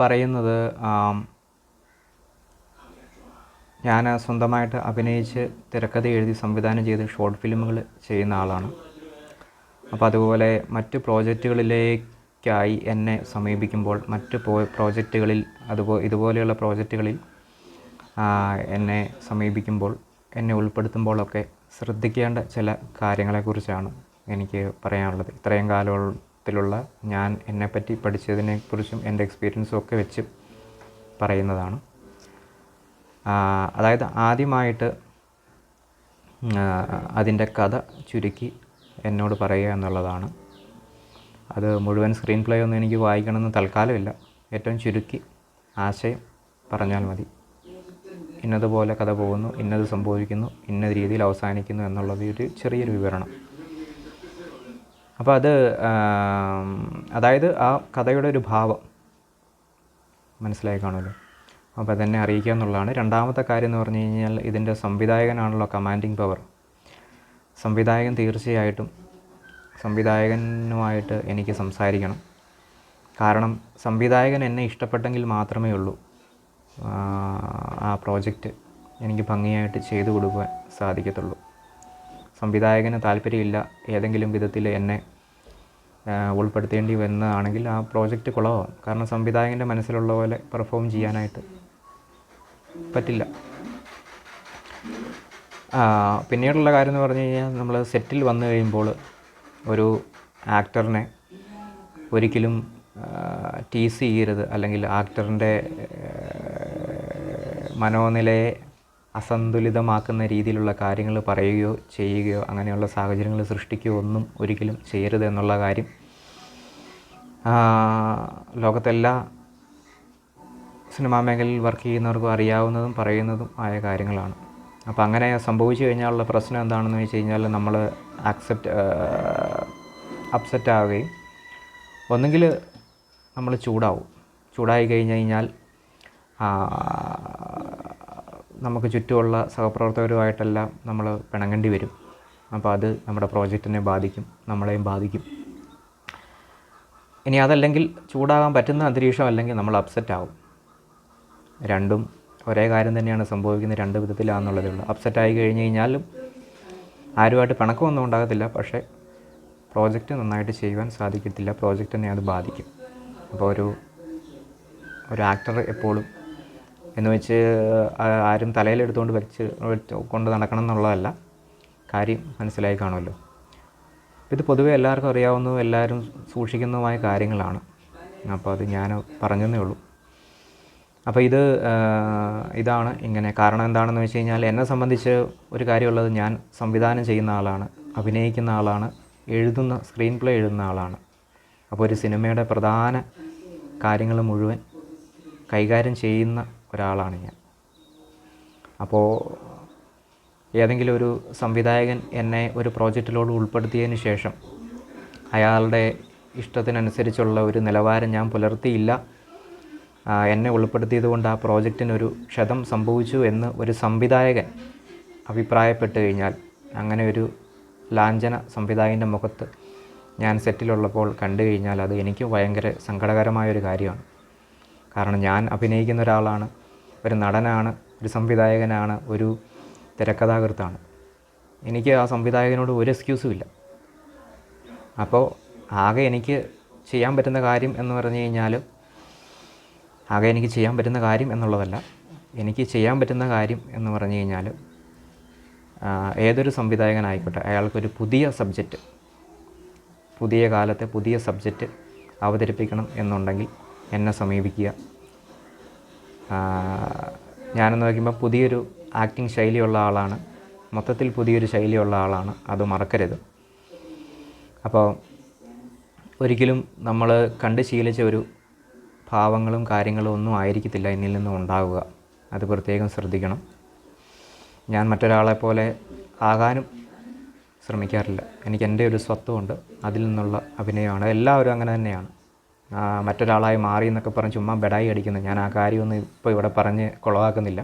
പറയുന്നത് ഞാൻ സ്വന്തമായിട്ട് അഭിനയിച്ച് തിരക്കഥ എഴുതി സംവിധാനം ചെയ്ത് ഷോർട്ട് ഫിലിമുകൾ ചെയ്യുന്ന ആളാണ്. അപ്പോൾ അതുപോലെ മറ്റ് പ്രോജക്റ്റുകളിലേക്കായി എന്നെ സമീപിക്കുമ്പോൾ മറ്റ് പ്രോജക്റ്റുകളിൽ ഇതുപോലെയുള്ള പ്രോജക്റ്റുകളിൽ എന്നെ സമീപിക്കുമ്പോൾ എന്നെ ഉൾപ്പെടുത്തുമ്പോഴൊക്കെ ശ്രദ്ധിക്കേണ്ട ചില കാര്യങ്ങളെക്കുറിച്ചാണ് എനിക്ക് പറയാനുള്ളത്. ഇത്രയും കാലത്തിലുള്ള ഞാൻ എന്നെപ്പറ്റി പഠിച്ചതിനെക്കുറിച്ചും എൻ്റെ എക്സ്പീരിയൻസും ഒക്കെ വെച്ച് പറയുന്നതാണ്. അതായത് ആദ്യമായിട്ട് അതിൻ്റെ കഥ ചുരുക്കി എന്നോട് പറയുക എന്നുള്ളതാണ്. അത് മുഴുവൻ സ്ക്രീൻ പ്ലേ ഒന്നും എനിക്ക് വായിക്കണമെന്ന് തൽക്കാലമില്ല. ഏറ്റവും ചുരുക്കി ആശയം പറഞ്ഞാൽ മതി. ഇന്നതുപോലെ കഥ പോകുന്നു, ഇന്നത് സംഭവിക്കുന്നു, ഇന്ന രീതിയിൽ അവസാനിക്കുന്നു എന്നുള്ളത് ഒരു ചെറിയൊരു വിവരണം. അപ്പോൾ അതായത് ആ കഥയുടെ ഒരു ഭാവം മനസ്സിലായി കാണുമല്ലോ. അപ്പോൾ അതെന്നെ അറിയിക്കുക എന്നുള്ളതാണ്. രണ്ടാമത്തെ കാര്യം എന്ന് പറഞ്ഞു കഴിഞ്ഞാൽ ഇതിൻ്റെ സംവിധായകനാണല്ലോ കമാൻഡിങ് പവർ. സംവിധായകൻ തീർച്ചയായിട്ടും സംവിധായകനുമായിട്ട് എനിക്ക് സംസാരിക്കണം. കാരണം സംവിധായകൻ എന്നെ ഇഷ്ടപ്പെട്ടെങ്കിൽ മാത്രമേ ഉള്ളൂ ആ പ്രോജക്റ്റ് എനിക്ക് ഭംഗിയായിട്ട് ചെയ്തു കൊടുക്കുവാൻ സാധിക്കത്തുള്ളൂ. സംവിധായകന് താല്പര്യമില്ല, ഏതെങ്കിലും വിധത്തിൽ എന്നെ ഉൾപ്പെടുത്തേണ്ടി വന്നതാണെങ്കിൽ ആ പ്രോജക്റ്റ് കുളമാവും. കാരണം സംവിധായകൻ്റെ മനസ്സിലുള്ള പോലെ പെർഫോം ചെയ്യാനായിട്ട് പറ്റില്ല. പിന്നീടുള്ള കാര്യം എന്ന് പറഞ്ഞു കഴിഞ്ഞാൽ നമ്മൾ സെറ്റിൽ വന്നു കഴിയുമ്പോൾ ഒരു ആക്ടറിനെ ഒരിക്കലും ടീസ് ചെയ്യരുത്, അല്ലെങ്കിൽ ആക്ടറിൻ്റെ മനോനിലയെ അസന്തുലിതമാക്കുന്ന രീതിയിലുള്ള കാര്യങ്ങൾ പറയുകയോ ചെയ്യുകയോ അങ്ങനെയുള്ള സാഹചര്യങ്ങൾ സൃഷ്ടിക്കുകയോ ഒന്നും ഒരിക്കലും ചെയ്യരുത് എന്നുള്ള കാര്യം ലോകത്തെല്ലാ സിനിമാ മേഖലയിൽ വർക്ക് ചെയ്യുന്നവർക്കും അറിയാവുന്നതും പറയുന്നതും ആയ കാര്യങ്ങളാണ്. അപ്പോൾ അങ്ങനെ സംഭവിച്ചു കഴിഞ്ഞാലുള്ള പ്രശ്നം എന്താണെന്ന് വെച്ച് കഴിഞ്ഞാൽ നമ്മൾ അപ്സെറ്റ് ആവുകയും ഒന്നുകിൽ നമ്മൾ ചൂടായി കഴിഞ്ഞാൽ നമുക്ക് ചുറ്റുമുള്ള സഹപ്രവർത്തകരുമായിട്ടെല്ലാം നമ്മൾ പിണങ്ങേണ്ടി വരും. അപ്പോൾ അത് നമ്മുടെ പ്രോജക്റ്റിനെ ബാധിക്കും, നമ്മളെയും ബാധിക്കും. ഇനി അതല്ലെങ്കിൽ ചൂടാകാൻ പറ്റുന്ന അന്തരീക്ഷം അല്ലെങ്കിൽ നമ്മൾ അപ്സെറ്റ് ആവും. രണ്ടും ഒരേ കാര്യം തന്നെയാണ് സംഭവിക്കുന്നത്, രണ്ട് വിധത്തിലാണെന്നുള്ളതേ ഉള്ളൂ. അപ്സെറ്റായി കഴിഞ്ഞ് കഴിഞ്ഞാലും ആരുമായിട്ട് പിണക്കമൊന്നും ഉണ്ടാകത്തില്ല, പക്ഷേ പ്രോജക്റ്റ് നന്നായിട്ട് ചെയ്യുവാൻ സാധിക്കത്തില്ല, പ്രോജക്റ്റിനെ അത് ബാധിക്കും. അപ്പോൾ ഒരു ആക്ടർ എപ്പോഴും എന്ന് വെച്ച് ആരും തലയിലെടുത്തുകൊണ്ട് കൊണ്ട് നടക്കണം എന്നുള്ളതല്ല. കാര്യം മനസ്സിലായി കാണുമല്ലോ. ഇത് പൊതുവെ എല്ലാവർക്കും അറിയാവുന്നതും എല്ലാവരും സൂക്ഷിക്കുന്നതുമായ കാര്യങ്ങളാണ്. അപ്പോൾ അത് ഞാൻ പറഞ്ഞതേ ഉള്ളൂ. അപ്പോൾ ഇതാണ് ഇങ്ങനെ. കാരണം എന്താണെന്ന് വെച്ച് കഴിഞ്ഞാൽ എന്നെ സംബന്ധിച്ച് ഒരു കാര്യമുള്ളത്, ഞാൻ സംവിധാനം ചെയ്യുന്ന ആളാണ്, അഭിനയിക്കുന്ന ആളാണ്, സ്ക്രീൻ പ്ലേ എഴുതുന്ന ആളാണ്. അപ്പോൾ ഒരു സിനിമയുടെ പ്രധാന കാര്യങ്ങൾ മുഴുവൻ കൈകാര്യം ചെയ്യുന്ന ഒരാളാണ് ഞാൻ. അപ്പോൾ ഏതെങ്കിലും ഒരു സംവിധായകൻ എന്നെ ഒരു പ്രോജക്റ്റിലോട് ഉൾപ്പെടുത്തിയതിന് ശേഷം അയാളുടെ ഇഷ്ടത്തിനനുസരിച്ചുള്ള ഒരു നിലവാരം ഞാൻ പുലർത്തിയില്ല, എന്നെ ഉൾപ്പെടുത്തിയത് കൊണ്ട് ആ പ്രോജക്റ്റിനൊരു ക്ഷതം സംഭവിച്ചു എന്ന് ഒരു സംവിധായകൻ അഭിപ്രായപ്പെട്ട് കഴിഞ്ഞാൽ, അങ്ങനെ ഒരു ലാഞ്ചന സംവിധായകൻ്റെ മുഖത്ത് ഞാൻ സെറ്റിലുള്ളപ്പോൾ കണ്ടു കഴിഞ്ഞാൽ അത് എനിക്ക് ഭയങ്കര സങ്കടകരമായൊരു കാര്യമാണ്. കാരണം ഞാൻ അഭിനയിക്കുന്ന ഒരാളാണ്, ഒരു നടനാണ്, ഒരു സംവിധായകനാണ്, ഒരു തിരക്കഥാകൃത്താണ്. എനിക്ക് ആ സംവിധായകനോട് ഒരു എക്സ്ക്യൂസും ഇല്ല. അപ്പോൾ ആകെ എനിക്ക് ചെയ്യാൻ പറ്റുന്ന കാര്യം എന്ന് പറഞ്ഞു കഴിഞ്ഞാൽ, എനിക്ക് ചെയ്യാൻ പറ്റുന്ന കാര്യം എന്നുള്ളതല്ല, എനിക്ക് ചെയ്യാൻ പറ്റുന്ന കാര്യം എന്ന് പറഞ്ഞു കഴിഞ്ഞാൽ ഏതൊരു സംവിധായകനായിക്കോട്ടെ അയാൾക്കൊരു പുതിയ കാലത്തെ പുതിയ സബ്ജക്റ്റ് അവതരിപ്പിക്കണം എന്നുണ്ടെങ്കിൽ എന്നെ സമീപിക്കുക. ഞാനെന്ന് നോക്കുമ്പോൾ പുതിയൊരു ആക്ടിങ് ശൈലിയുള്ള ആളാണ്, മൊത്തത്തിൽ പുതിയൊരു ശൈലിയുള്ള ആളാണ്, അത് മറക്കരുത്. അപ്പോൾ ഒരിക്കലും നമ്മൾ കണ്ട് ശീലിച്ച ഒരു ഭാവങ്ങളും കാര്യങ്ങളും ഒന്നും ആയിരിക്കത്തില്ല എന്നിൽ നിന്നും ഉണ്ടാവുക. അത് പ്രത്യേകം ശ്രദ്ധിക്കണം. ഞാൻ മറ്റൊരാളെപ്പോലെ ആകാനും ശ്രമിക്കാറില്ല. എനിക്ക് എൻ്റെ ഒരു സ്വത്വമുണ്ട്, അതിൽ നിന്നുള്ള അഭിനയമാണ്. എല്ലാവരും അങ്ങനെ തന്നെയാണ്. മറ്റൊരാളായി മാറി എന്നൊക്കെ പറഞ്ഞ് ചുമ്മാ ബെഡായി അടിക്കുന്നത്. ഞാൻ ആ കാര്യമൊന്നും ഇപ്പോൾ ഇവിടെ പറഞ്ഞ് കുളവാക്കുന്നില്ല.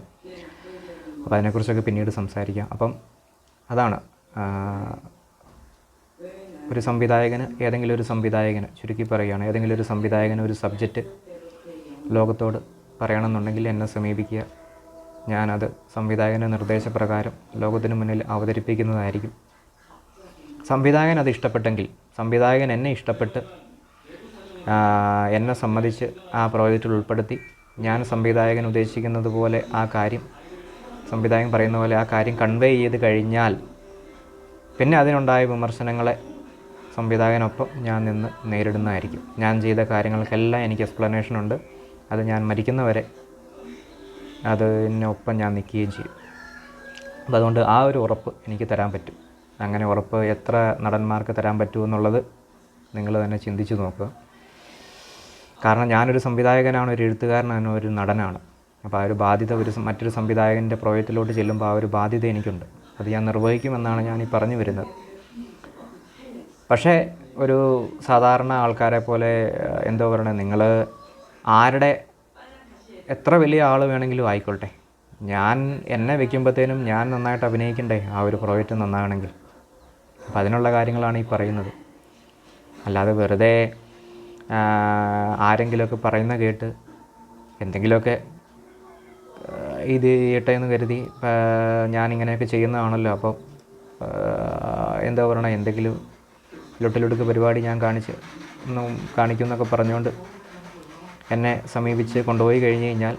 അപ്പോൾ അതിനെക്കുറിച്ചൊക്കെ പിന്നീട് സംസാരിക്കാം. അപ്പം അതാണ് ഏതെങ്കിലും ഒരു സംവിധായകന് ചുരുക്കി പറയുകയാണ്, ഏതെങ്കിലും ഒരു സംവിധായകന് ഒരു സബ്ജക്റ്റ് ലോകത്തോട് പറയണമെന്നുണ്ടെങ്കിൽ എന്നെ സമീപിക്കുക. ഞാനത് സംവിധായകൻ്റെ നിർദ്ദേശപ്രകാരം ലോകത്തിന് മുന്നിൽ അവതരിപ്പിക്കുന്നതായിരിക്കും. സംവിധായകൻ അത് ഇഷ്ടപ്പെട്ടെങ്കിൽ, സംവിധായകൻ എന്നെ ഇഷ്ടപ്പെട്ട് എന്നെ സമ്മതിച്ച് ആ പ്രോജക്റ്റിൽ ഉൾപ്പെടുത്തി ഞാൻ സംവിധായകൻ ഉദ്ദേശിക്കുന്നത് പോലെ ആ കാര്യം, സംവിധായകൻ പറയുന്ന പോലെ ആ കാര്യം കൺവേ ചെയ്ത് കഴിഞ്ഞാൽ പിന്നെ അതിനുണ്ടായ വിമർശനങ്ങളെ സംവിധായകനൊപ്പം ഞാൻ നിന്ന് നേരിടുന്നതായിരിക്കും. ഞാൻ ചെയ്ത കാര്യങ്ങൾക്കെല്ലാം എനിക്ക് എക്സ്പ്ലനേഷനുണ്ട്. അത് ഞാൻ മരിക്കുന്നവരെ അതിനൊപ്പം ഞാൻ നിൽക്കുകയും ചെയ്യും. അപ്പോൾ അതുകൊണ്ട് ആ ഒരു ഉറപ്പ് എനിക്ക് തരാൻ പറ്റും. അങ്ങനെ ഉറപ്പ് എത്ര നടന്മാർക്ക് തരാൻ പറ്റുമെന്നുള്ളത് നിങ്ങൾ തന്നെ ചിന്തിച്ച് നോക്കുക. കാരണം ഞാനൊരു സംവിധായകനാണ്, ഒരു എഴുത്തുകാരനാണ്, ഒരു നടനാണ്. അപ്പോൾ ആ ഒരു ബാധ്യത മറ്റൊരു സംവിധായകൻ്റെ പ്രോജക്റ്റിലോട്ട് ചെല്ലുമ്പോൾ ആ ഒരു ബാധ്യത എനിക്കുണ്ട്. അത് ഞാൻ നിർവഹിക്കുമെന്നാണ് ഞാൻ ഈ പറഞ്ഞു വരുന്നത്. പക്ഷേ ഒരു സാധാരണ ആൾക്കാരെ പോലെ എന്തോ പറയണേ, നിങ്ങൾ ആരുടെ എത്ര വലിയ ആൾ വേണമെങ്കിലും ആയിക്കോട്ടെ, ഞാൻ എന്നെ വെക്കുമ്പോഴത്തേനും ഞാൻ നന്നായിട്ട് അഭിനയിക്കണ്ടേ ആ ഒരു പ്രോജക്റ്റ് നന്നാകണമെങ്കിൽ. അപ്പം അതിനുള്ള കാര്യങ്ങളാണ് ഈ പറയുന്നത്. അല്ലാതെ വെറുതെ ആരെങ്കിലുമൊക്കെ പറയുന്ന കേട്ട് എന്തെങ്കിലുമൊക്കെ ഇത് ചെയ്യട്ടെ എന്ന് കരുതി ഞാനിങ്ങനെയൊക്കെ ചെയ്യുന്നതാണല്ലോ, അപ്പോൾ എന്താ പറയണേ, എന്തെങ്കിലും ലൊട്ടിലൊടുക്ക് പരിപാടി ഞാൻ കാണിക്കുമെന്നൊക്കെ പറഞ്ഞുകൊണ്ട് എന്നെ സമീപിച്ച് കൊണ്ടുപോയി കഴിഞ്ഞ് കഴിഞ്ഞാൽ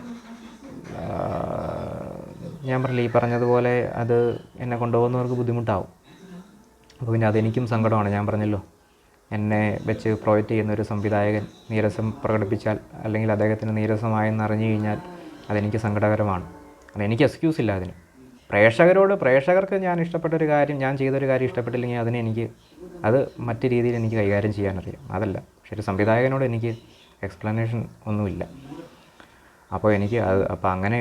ഞാൻ പറഞ്ഞില്ല, ഈ പറഞ്ഞതുപോലെ അത് എന്നെ കൊണ്ടുപോകുന്നവർക്ക് ബുദ്ധിമുട്ടാവും. അപ്പോൾ പിന്നെ അതെനിക്കും സങ്കടമാണ്. ഞാൻ പറഞ്ഞല്ലോ, എന്നെ വെച്ച് പ്രൊജക്റ്റ് ചെയ്യുന്നൊരു സംവിധായകൻ നീരസം പ്രകടിപ്പിച്ചാൽ അല്ലെങ്കിൽ അദ്ദേഹത്തിന് നീരസമായെന്ന് അറിഞ്ഞു കഴിഞ്ഞാൽ അതെനിക്ക് സങ്കടകരമാണ്. കാരണം എനിക്ക് എക്സ്ക്യൂസ് ഇല്ല അതിന്. പ്രേക്ഷകർക്ക് ഞാൻ ഇഷ്ടപ്പെട്ടൊരു കാര്യം, ഞാൻ ചെയ്തൊരു കാര്യം ഇഷ്ടപ്പെട്ടില്ലെങ്കിൽ അത് മറ്റു രീതിയിൽ എനിക്ക് കൈകാര്യം ചെയ്യാനറിയാം. അതല്ല, പക്ഷേ ഒരു സംവിധായകനോട് എനിക്ക് എക്സ്പ്ലനേഷൻ ഒന്നുമില്ല. അപ്പോൾ അങ്ങനെ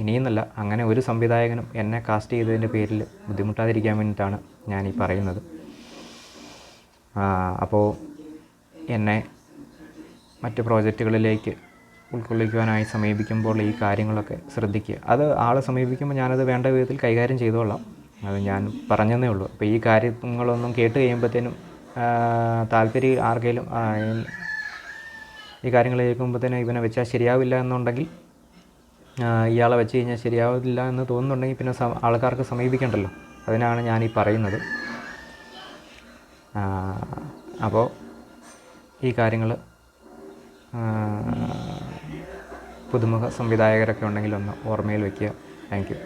ഇനിയെന്നല്ല, അങ്ങനെ ഒരു സംവിധായകനും എന്നെ കാസ്റ്റ് ചെയ്തതിൻ്റെ പേരിൽ ബുദ്ധിമുട്ടാതിരിക്കാൻ വേണ്ടിയിട്ടാണ് ഞാനീ പറയുന്നത്. അപ്പോൾ എന്നെ മറ്റ് പ്രോജക്റ്റുകളിലേക്ക് ഉൾക്കൊള്ളിക്കുവാനായി സമീപിക്കുമ്പോൾ ഈ കാര്യങ്ങളൊക്കെ ശ്രദ്ധിക്കുക. അത് ആളെ സമീപിക്കുമ്പോൾ ഞാനത് വേണ്ട വിധത്തിൽ കൈകാര്യം ചെയ്തോളാം. അത് ഞാൻ പറഞ്ഞതേ ഉള്ളൂ. അപ്പോൾ ഈ കാര്യങ്ങളൊന്നും കേട്ട് കഴിയുമ്പോഴത്തേനും താല്പര്യം ആർക്കെങ്കിലും ഈ കാര്യങ്ങൾ കേൾക്കുമ്പോഴത്തേനും ഇവനെ വെച്ചാൽ ശരിയാവില്ല എന്നുണ്ടെങ്കിൽ, ഇയാളെ വെച്ച് കഴിഞ്ഞാൽ ശരിയാവില്ല എന്ന് തോന്നുന്നുണ്ടെങ്കിൽ പിന്നെ ആൾക്കാർക്ക് സമീപിക്കണ്ടല്ലോ. അതിനാണ് ഞാനീ പറയുന്നത്. അപ്പോൾ ഈ കാര്യങ്ങൾ പുതുമുഖ സംവിധായകരൊക്കെ ഉണ്ടെങ്കിൽ ഒന്ന് ഓർമ്മയിൽ വയ്ക്കുക. Thank you.